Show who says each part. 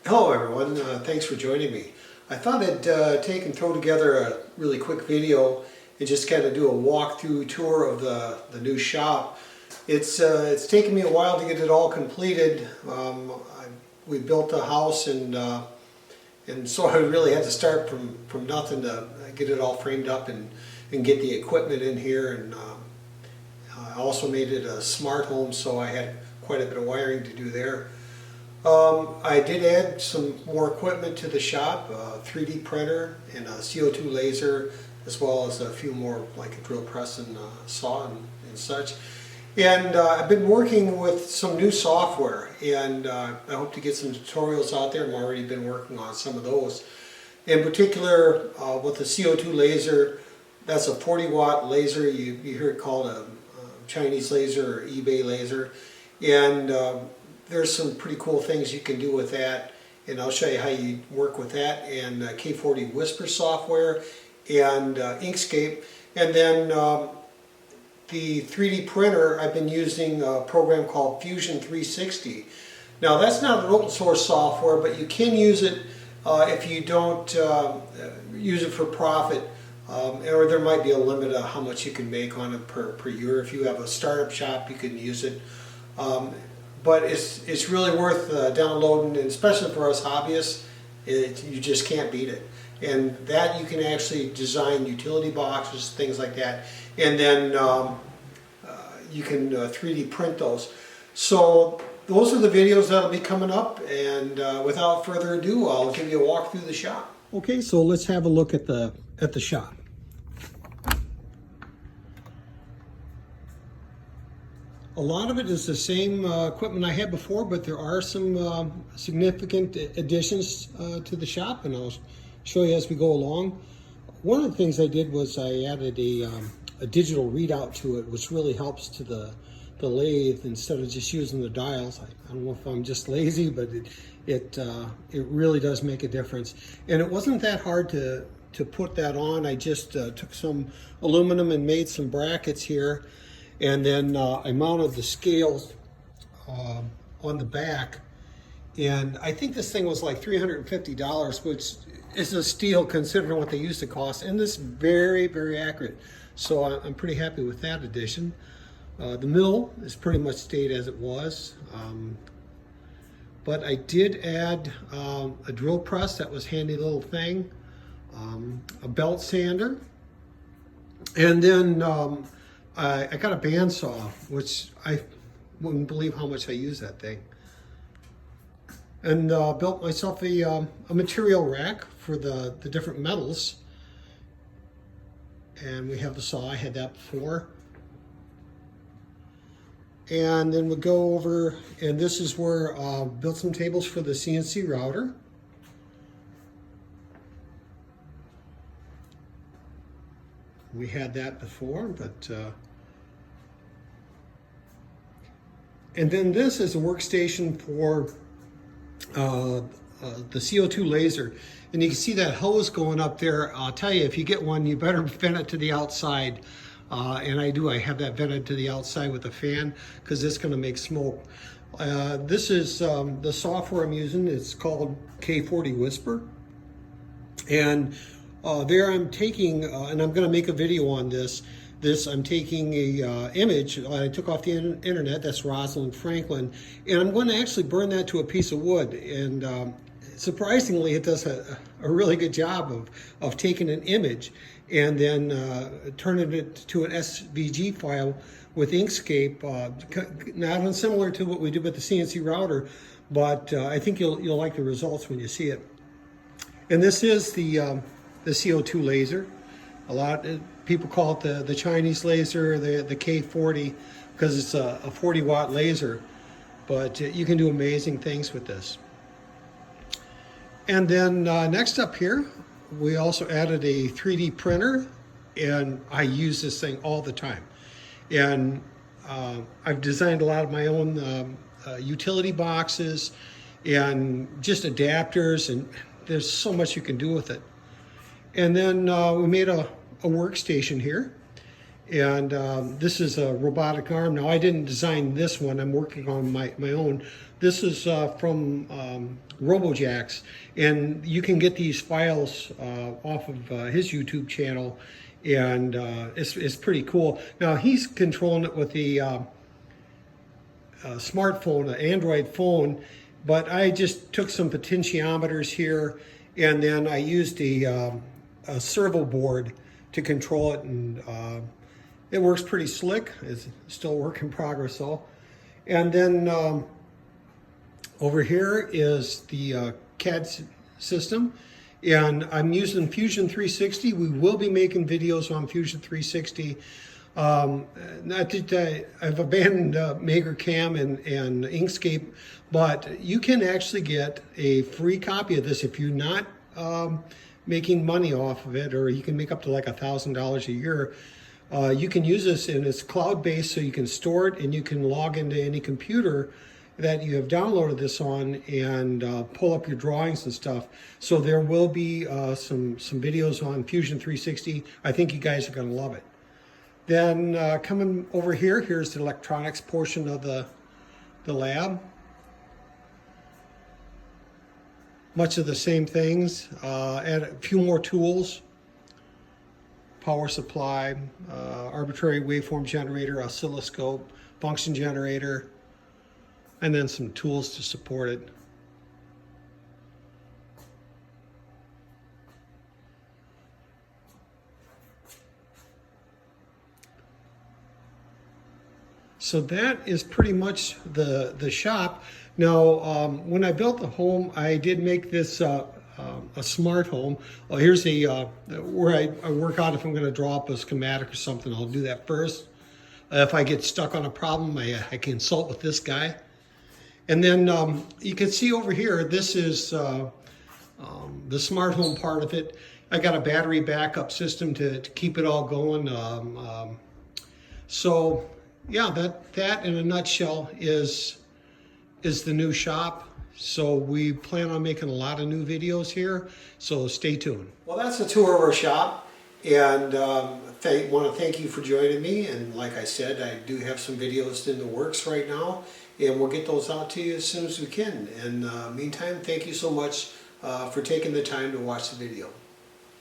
Speaker 1: Hello everyone, thanks for joining me. I thought I'd take and throw together a really quick video and just kind of do a walkthrough tour of the new shop. It's taken me a while to get it all completed. We built a house and so I really had to start from nothing to get it all framed up and get the equipment in here. And I also made it a smart home, so I had quite a bit of wiring to do there. I did add some more equipment to the shop, a 3D printer and a CO2 laser, as well as a few more like a drill press and saw and such. And I've been working with some new software, and I hope to get some tutorials out there. I've already been working on some of those. In particular, with the CO2 laser, that's a 40-watt laser. You hear it called a Chinese laser or eBay laser. And there's some pretty cool things you can do with that, and I'll show you how you work with that, and K40 Whisper software and Inkscape. And then the 3D printer, I've been using a program called Fusion 360. Now that's not an open source software, but you can use it if you don't use it for profit, or there might be a limit of how much you can make on it per year. If you have a startup shop, you can use it. But it's really worth downloading, and especially for us hobbyists, you just can't beat it. And that you can actually design utility boxes, things like that, and then you can 3D print those. So those are the videos that'll be coming up, and without further ado, I'll give you a walk through the shop. Okay, so let's have a look at the shop. A lot of it is the same equipment I had before, but there are some significant additions to the shop, and I'll show you as we go along. One of the things I did was I added a digital readout to it, which really helps to the lathe instead of just using the dials. I don't know if I'm just lazy, but it really does make a difference. And it wasn't that hard to put that on. I just took some aluminum and made some brackets here. And then I mounted the scales on the back, and I think this thing was like $350, which is a steal considering what they used to cost, and this is very, very accurate. So I'm pretty happy with that addition. The mill is pretty much stayed as it was, but I did add a drill press. That was a handy little thing, a belt sander, and then I got a bandsaw, which I wouldn't believe how much I use that thing. And built myself a material rack for the different metals. And we have the saw, I had that before. And then we'll go over, and this is where built some tables for the CNC router. We had that before, but and then this is a workstation for the CO2 laser, and you can see that hose going up there. I'll tell you, if you get one, you better vent it to the outside, and I have that vented to the outside with a fan, because it's going to make smoke. This is the software I'm using. It's called K40 Whisper, and there I'm taking, and I'm going to make a video on this. I'm taking a image I took off the internet. That's Rosalind Franklin, and I'm going to actually burn that to a piece of wood. And surprisingly, it does a really good job of taking an image and then turning it to an SVG file with Inkscape. Not unsimilar to what we did with the CNC router, but I think you'll like the results when you see it. And this is the CO2 laser. A lot of people call it the Chinese laser, the K40, because it's a 40-watt laser, but you can do amazing things with this. And then next up here, we also added a 3D printer, and I use this thing all the time. And I've designed a lot of my own utility boxes and just adapters, and there's so much you can do with it. And then we made a workstation here, And this is a robotic arm. Now I didn't design this one, I'm working on my own. This is from RoboJax, and you can get these files off of his YouTube channel, and it's pretty cool. Now he's controlling it with the smartphone, an Android phone, but I just took some potentiometers here, and then I used a servo board to control it, and it works pretty slick. It's still a work in progress though. And then over here is the CAD system, and I'm using Fusion 360. We will be making videos on Fusion 360. Not that I've abandoned MakerCam and Inkscape, but you can actually get a free copy of this if you're not making money off of it, or you can make up to like $1,000 a year. You can use this, and it's cloud-based, so you can store it and you can log into any computer that you have downloaded this on and pull up your drawings and stuff. So there will be some videos on Fusion 360. I think you guys are going to love it. Then coming over here, here's the electronics portion of the lab. Much of the same things, add a few more tools. Power supply, arbitrary waveform generator, oscilloscope, function generator, and then some tools to support it. So that is pretty much the shop. Now, when I built the home, I did make this a smart home. Here's where I work out if I'm going to draw up a schematic or something. I'll do that first. If I get stuck on a problem, I consult with this guy. And then you can see over here, this is the smart home part of it. I got a battery backup system to keep it all going. So yeah, that in a nutshell is the new shop. So we plan on making a lot of new videos here, so stay tuned. Well, that's a tour of our shop, and want to thank you for joining me. And like I said, I do have some videos in the works right now, and we'll get those out to you as soon as we can. And meantime, thank you so much for taking the time to watch the video.